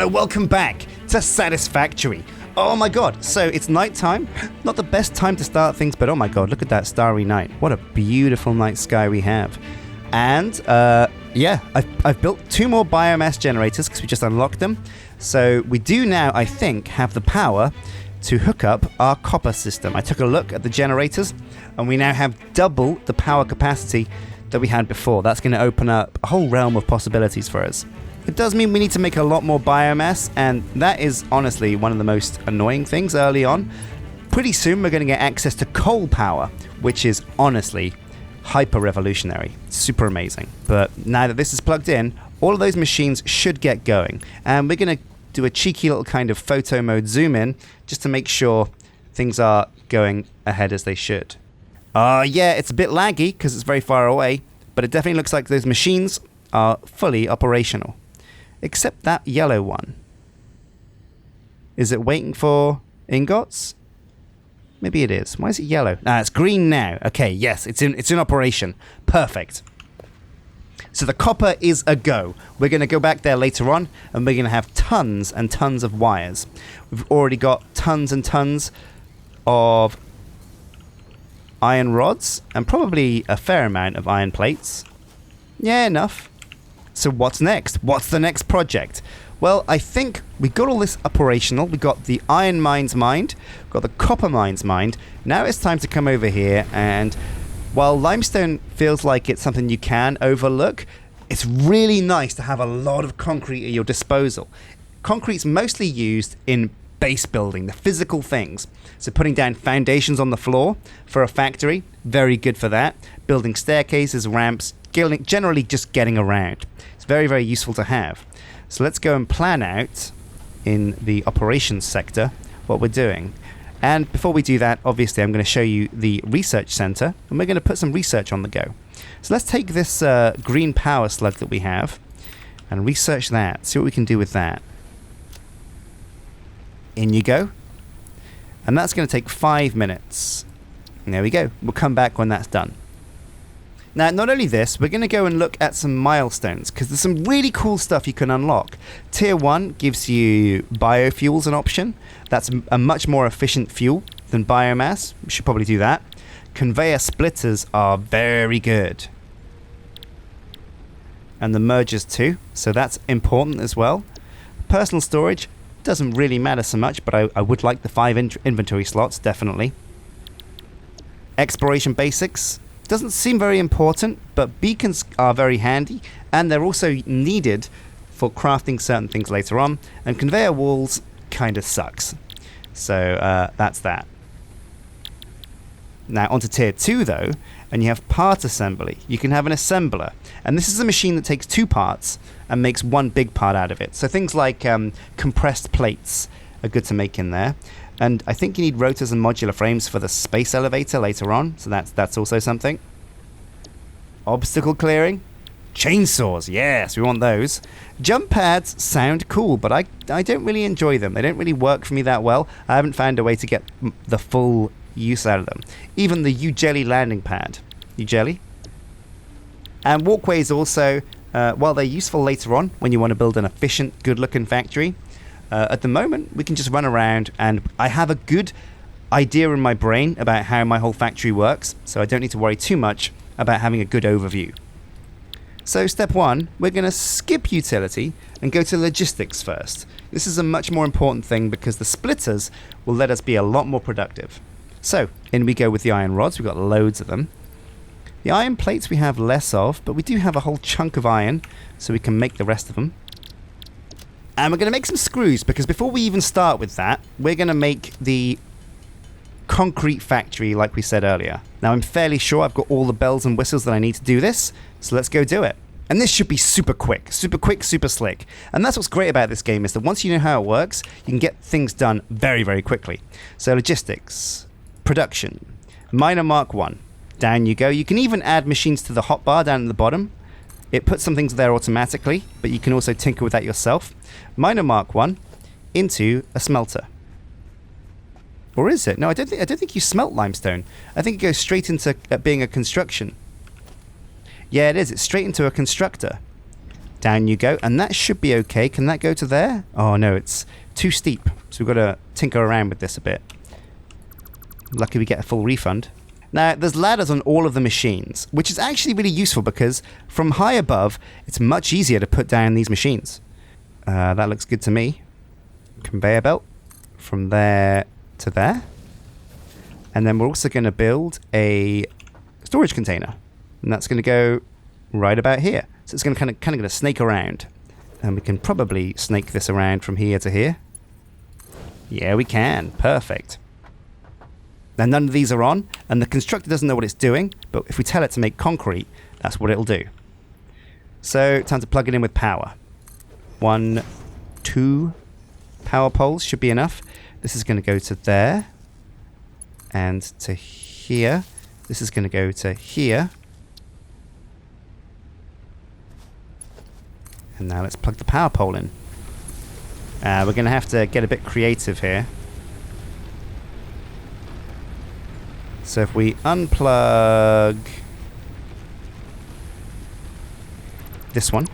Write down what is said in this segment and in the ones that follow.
So welcome back to Satisfactory. Oh my god, so it's nighttime. Not the best time to start things, but oh my god, look at that starry night. What a beautiful night sky we have. And yeah, I've built 2 more biomass generators because we just unlocked them. So we do now, I think, have the power to hook up our copper system. I took a look at the generators and we now have double the power capacity that we had before. That's going to open up a whole realm of possibilities for us. It does mean we need to make a lot more biomass, and that is honestly one of the most annoying things early on. Pretty soon we're going to get access to coal power, which is honestly hyper revolutionary. Super amazing. But now that this is plugged in, all of those machines should get going, and we're going to do a cheeky little kind of photo mode zoom in just to make sure things are going ahead as they should. Yeah, it's a bit laggy because it's very far away, but it definitely looks like those machines are fully operational. Except that yellow one. Is it waiting for ingots? Maybe it is. Why is it yellow? It's green now. Okay, yes, it's in operation. Perfect. So the copper is a go. We're going to go back there later on, and we're going to have tons and tons of wires. We've already got tons and tons of iron rods, and probably a fair amount of iron plates. Yeah, enough. So what's next? What's the next project? Well, I think we got all this operational. We got the iron mines mined, got the copper mines mined. Now it's time to come over here, and while limestone feels like it's something you can overlook, it's really nice to have a lot of concrete at your disposal. Concrete's mostly used in base building, the physical things. So putting down foundations on the floor for a factory, very good for that. Building staircases, ramps, generally just getting around. It's very, very useful to have. So let's go and plan out in the operations sector what we're doing. And before we do that, obviously I'm going to show you the research center, and we're going to put some research on the go. So let's take this green power slug that we have and research that, see what we can do with that. In you go. And that's going to take 5 minutes. And there we go. We'll come back when that's done. Now, not only this, we're going to go and look at some milestones, because there's some really cool stuff you can unlock. Tier 1 gives you biofuels an option. That's a much more efficient fuel than biomass. We should probably do that. Conveyor splitters are very good. And the mergers too, so that's important as well. Personal storage doesn't really matter so much, but I would like the 5 inventory slots, definitely. Exploration basics. Doesn't seem very important, but beacons are very handy, and they're also needed for crafting certain things later on, and conveyor walls kind of sucks. So that's that. Now onto tier 2 though, and you have part assembly. You can have an assembler, and this is a machine that takes 2 parts and makes 1 big part out of it. So things like compressed plates are good to make in there. And I think you need rotors and modular frames for the space elevator later on, so that's also something. Obstacle clearing. Chainsaws, yes, we want those. Jump pads sound cool, but I don't really enjoy them. They don't really work for me that well. I haven't found a way to get the full use out of them. Even the U-Jelly landing pad. U-Jelly? And walkways also, while they're useful later on when you want to build an efficient, good-looking factory, at the moment, we can just run around, and I have a good idea in my brain about how my whole factory works, so I don't need to worry too much about having a good overview. So step 1, we're going to skip utility and go to logistics first. This is a much more important thing because the splitters will let us be a lot more productive. So in we go with the iron rods. We've got loads of them. The iron plates we have less of, but we do have a whole chunk of iron, so we can make the rest of them. And we're going to make some screws, because before we even start with that, we're going to make the concrete factory like we said earlier. Now I'm fairly sure I've got all the bells and whistles that I need to do this, so let's go do it. And this should be super quick, super slick. And that's what's great about this game, is that once you know how it works, you can get things done very, very quickly. So logistics, production, miner mark 1. Down you go. You can even add machines to the hotbar down at the bottom. It puts some things there automatically, but you can also tinker with that yourself. Miner mark 1 into a smelter. Or is it? No, I don't think you smelt limestone. I think it goes straight into being a construction. Yeah, it is. It's straight into a constructor. Down you go. And that should be okay. Can that go to there? Oh, no, it's too steep. So we've got to tinker around with this a bit. Lucky we get a full refund. Now, there's ladders on all of the machines, which is actually really useful because from high above, it's much easier to put down these machines. That looks good to me. Conveyor belt from there to there. And then we're also going to build a storage container. And that's going to go right about here. So it's going to kind of going to snake around. And we can probably snake this around from here to here. Yeah, we can. Perfect. Now, none of these are on, and the constructor doesn't know what it's doing, but if we tell it to make concrete, that's what it'll do. So, time to plug it in with power. 1, 2 power poles should be enough. This is going to go to there, and to here. This is going to go to here. And now let's plug the power pole in. We're going to have to get a bit creative here. So if we unplug this one,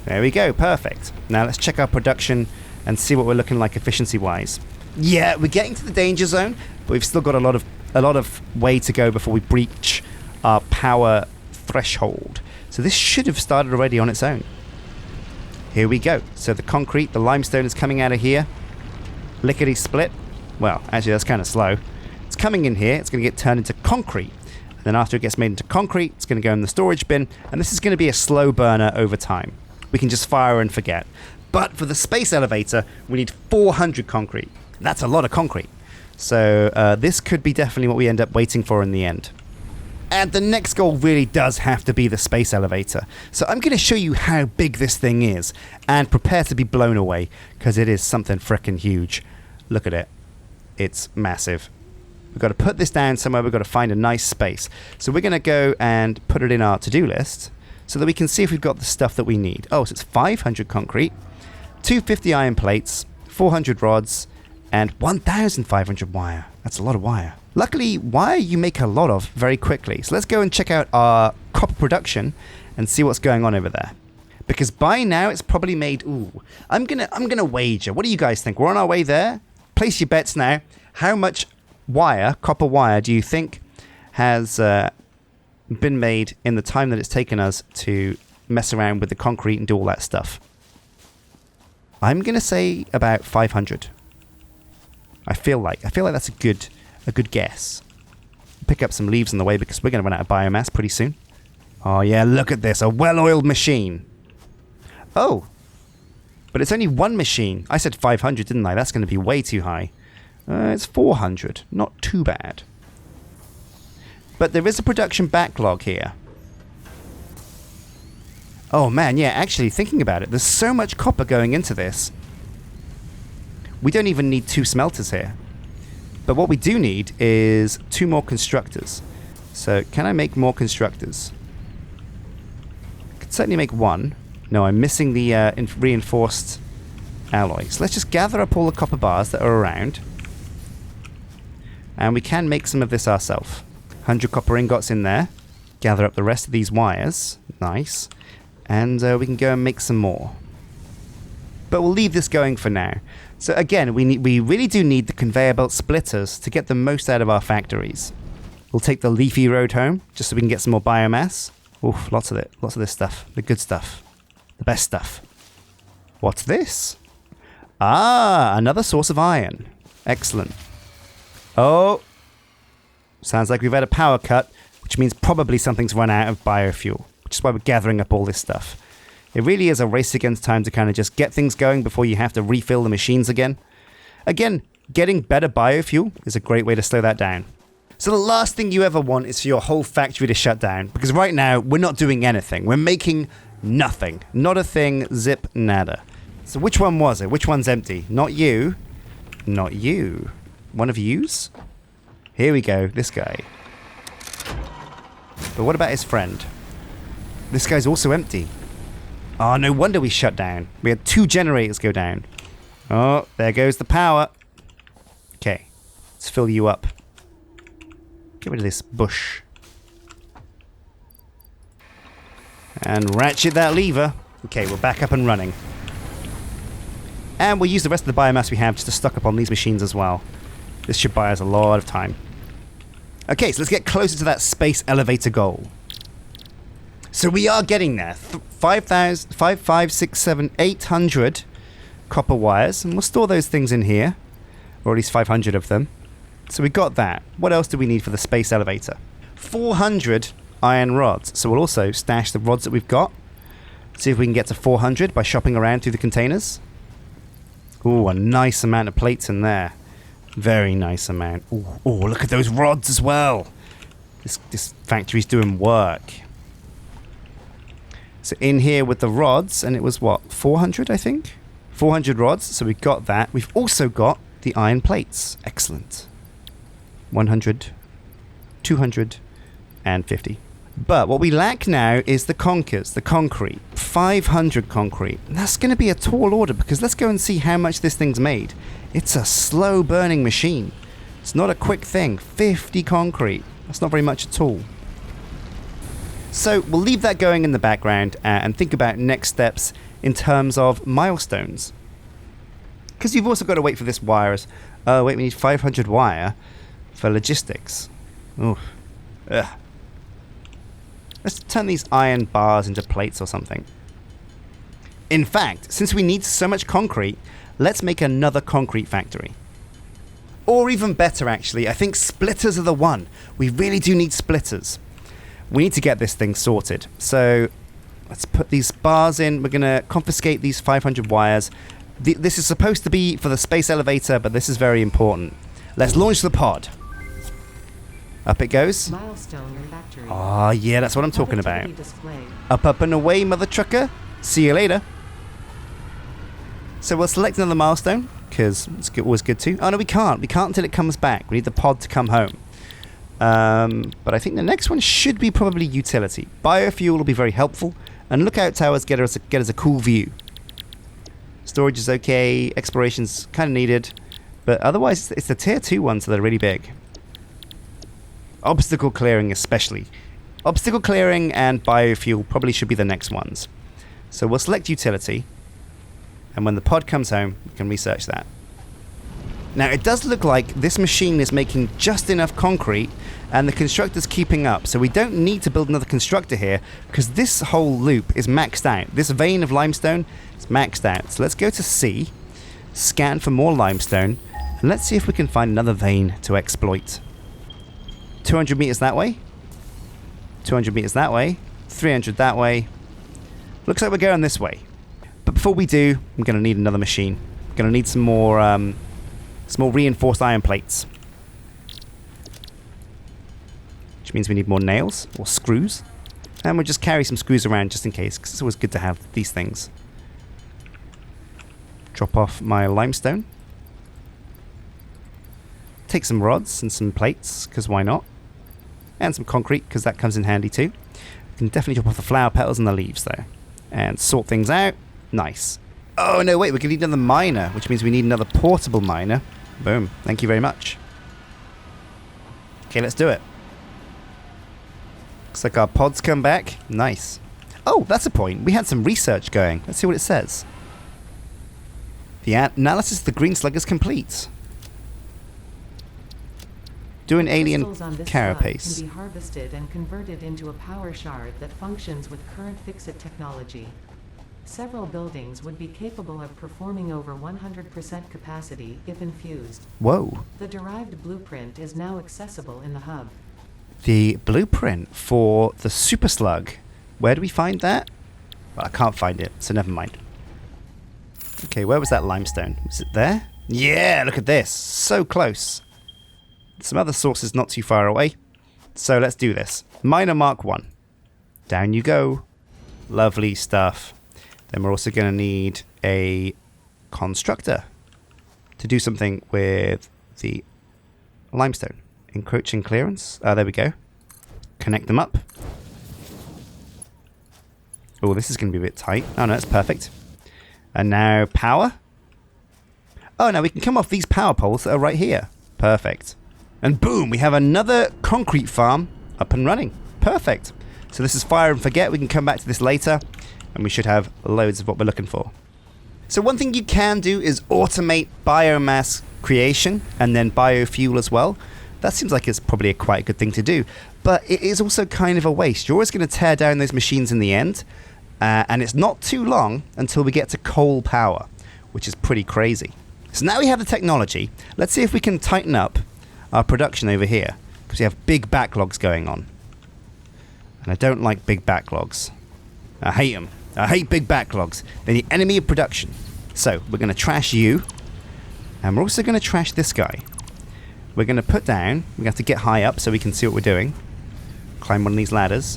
there we go, perfect. Now let's check our production and see what we're looking like efficiency-wise. Yeah, we're getting to the danger zone, but we've still got a lot of way to go before we breach our power threshold. So this should have started already on its own. Here we go. So the concrete, the limestone is coming out of here. Lickety split. Well, actually that's kind of slow. It's coming in here, it's going to get turned into concrete. And then after it gets made into concrete, it's going to go in the storage bin. And this is going to be a slow burner over time. We can just fire and forget. But for the space elevator, we need 400 concrete. That's a lot of concrete. So this could be definitely what we end up waiting for in the end. And the next goal really does have to be the space elevator. So I'm going to show you how big this thing is. And prepare to be blown away, because it is something frickin' huge. Look at it. It's massive. We've got to put this down somewhere. We've got to find a nice space. So we're going to go and put it in our to-do list so that we can see if we've got the stuff that we need. Oh, so it's 500 concrete, 250 iron plates, 400 rods, and 1,500 wire. That's a lot of wire. Luckily, wire you make a lot of very quickly. So let's go and check out our copper production and see what's going on over there. Because by now it's probably made... Ooh, I'm gonna wager. What do you guys think? We're on our way there. Place your bets now. How much wire, copper wire, do you think has been made in the time that it's taken us to mess around with the concrete and do all that stuff? I'm going to say about 500. I feel like that's a good guess. Pick up some leaves on the way because we're going to run out of biomass pretty soon. Oh yeah, look at this, a well-oiled machine. Oh, but it's only one machine. I said 500, didn't I? That's going to be way too high. It's 400. Not too bad. But there is a production backlog here. Oh man, yeah, actually thinking about it, there's so much copper going into this. We don't even need 2 smelters here. But what we do need is 2 more constructors. So can I make more constructors? I could certainly make 1. No, I'm missing the reinforced alloy. So let's just gather up all the copper bars that are around. And we can make some of this ourselves. 100 copper ingots in there. Gather up the rest of these wires. Nice. And we can go and make some more. But we'll leave this going for now. So again, we really do need the conveyor belt splitters to get the most out of our factories. We'll take the leafy road home, just so we can get some more biomass. Oof, lots of it. Lots of this stuff. The good stuff. The best stuff. What's this? Ah, another source of iron. Excellent. Oh, sounds like we've had a power cut, which means probably something's run out of biofuel, which is why we're gathering up all this stuff. It really is a race against time to kind of just get things going before you have to refill the machines again. Again, getting better biofuel is a great way to slow that down. So the last thing you ever want is for your whole factory to shut down, because right now we're not doing anything. We're making nothing. Not a thing, zip, nada. So which one was it? Which one's empty? Not you. Not you. One of yous? Here we go, this guy. But what about his friend? This guy's also empty. Oh, no wonder we shut down. We had 2 generators go down. Oh, there goes the power. Okay, let's fill you up. Get rid of this bush. And ratchet that lever. Okay, we're back up and running. And we'll use the rest of the biomass we have just to stock up on these machines as well. This should buy us a lot of time. Okay, so let's get closer to that space elevator goal. So we are getting there. 800 copper wires. And we'll store those things in here. Or at least 500 of them. So we got that. What else do we need for the space elevator? 400 iron rods. So we'll also stash the rods that we've got. See if we can get to 400 by shopping around through the containers. Ooh, a nice amount of plates in there. Very nice amount. Ooh, look at those rods as well. This factory's doing work. So in here with the rods, and it was what, 400 I think? 400 rods, so we've got that. We've also got the iron plates. Excellent. 100, 250. But what we lack now is the conkers, the concrete. 500 concrete. And that's going to be a tall order because let's go and see how much this thing's made. It's a slow burning machine. It's not a quick thing. 50 concrete. That's not very much at all. So we'll leave that going in the background and think about next steps in terms of milestones. Because you've also got to wait for this wire. Oh, wait, we need 500 wire for logistics. Ooh. Ugh. Let's turn these iron bars into plates or something. In fact, since we need so much concrete, let's make another concrete factory. Or even better, actually, I think splitters are the one. We really do need splitters. We need to get this thing sorted. So let's put these bars in. We're going to confiscate these 500 wires. This is supposed to be for the space elevator, but this is very important. Let's launch the pod. Up it goes. Milestone and factory. Oh, yeah, that's what I'm talking about. Up and away, mother trucker. See you later. So we'll select another milestone, because it's always good to. Oh, no, we can't. We can't until it comes back. We need the pod to come home. But I think the next one should be probably utility. Biofuel will be very helpful. And lookout towers get us a cool view. Storage is okay. Exploration's kind of needed. But otherwise, it's the tier 2 ones that are really big. Obstacle clearing especially. Obstacle clearing and biofuel probably should be the next ones. So we'll select utility. And when the pod comes home, we can research that. Now it does look like this machine is making just enough concrete and the constructor's keeping up. So we don't need to build another constructor here because this whole loop is maxed out. This vein of limestone is maxed out. So let's go to C, scan for more limestone, and let's see if we can find another vein to exploit. 200 meters that way, 200 meters that way, 300 that way. Looks like we're going this way. But before we do, I'm going to need another machine. I'm going to need some more reinforced iron plates. Which means we need more nails or screws. And we'll just carry some screws around just in case, because it's always good to have these things. Drop off my limestone. Take some rods and some plates, because why not? And some concrete, because that comes in handy too. We can definitely drop off the flower petals and the leaves though. And sort things out. Nice. Oh no, wait, we're going to need another miner, which means we need another portable miner. Boom. Thank you very much. Okay, let's do it. Looks like our pods come back. Nice. Oh, that's a point. We had some research going. Let's see what it says. The analysis of the green slug is complete. Do an alien carapace. Can be harvested and converted into a power shard that functions with current Fixit technology. Several buildings would be capable of performing over 100% capacity if infused. Whoa. The derived blueprint is now accessible in the hub. The blueprint for the super slug. Where do we find that? Well, I can't find it, so never mind. Okay, where was that limestone? Was it there? Yeah, look at this. So close. Some other sources not too far away. So let's do this. Miner Mark 1. Down you go. Lovely stuff. Then we're also going to need a constructor to do something with the limestone. Encroaching clearance. There we go. Connect them up. Oh, this is going to be a bit tight. Oh, no, that's perfect. And now power. Oh, now we can come off these power poles that are right here. Perfect. And boom, we have another concrete farm up and running. Perfect. So this is fire and forget. We can come back to this later, and we should have loads of what we're looking for. So one thing you can do is automate biomass creation and then biofuel as well. That seems like it's probably quite a good thing to do, but it is also kind of a waste. You're always going to tear down those machines in the end, and it's not too long until we get to coal power, which is pretty crazy. So now we have the technology. Let's see if we can tighten up our production over here, because we have big backlogs going on. And I don't like big backlogs. I hate them. I hate big backlogs. They're the enemy of production. So we're going to trash you, and we're also going to trash this guy. We're going to put down, we have to get high up so we can see what we're doing. Climb one of these ladders.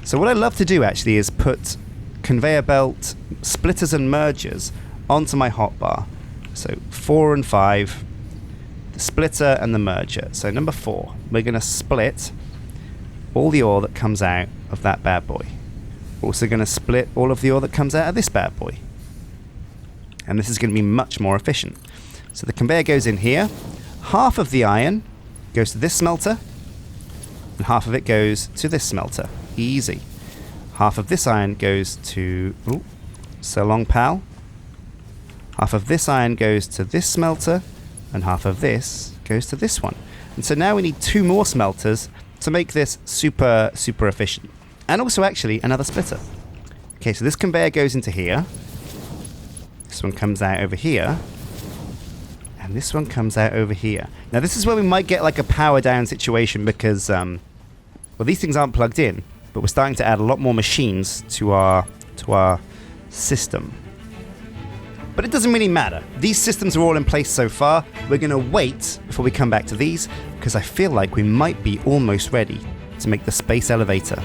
So what I love to do actually is put conveyor belt splitters and mergers onto my hotbar. So 4 and 5, the splitter and the merger. So number 4, we're going to split all the ore that comes out of that bad boy. We're also going to split all of the ore that comes out of this bad boy. And this is going to be much more efficient. So the conveyor goes in here. Half of the iron goes to this smelter, and half of it goes to this smelter. Easy. Half of this iron goes to... Ooh, so long, pal. Half of this iron goes to this smelter, and half of this goes to this one. And so now we need 2 more smelters to make this super, super efficient. And also actually another splitter. Okay, so this conveyor goes into here. This one comes out over here. And this one comes out over here. Now this is where we might get like a power down situation because, well, these things aren't plugged in, but we're starting to add a lot more machines to our system. But it doesn't really matter. These systems are all in place so far. We're going to wait before we come back to these because I feel like we might be almost ready to make the space elevator.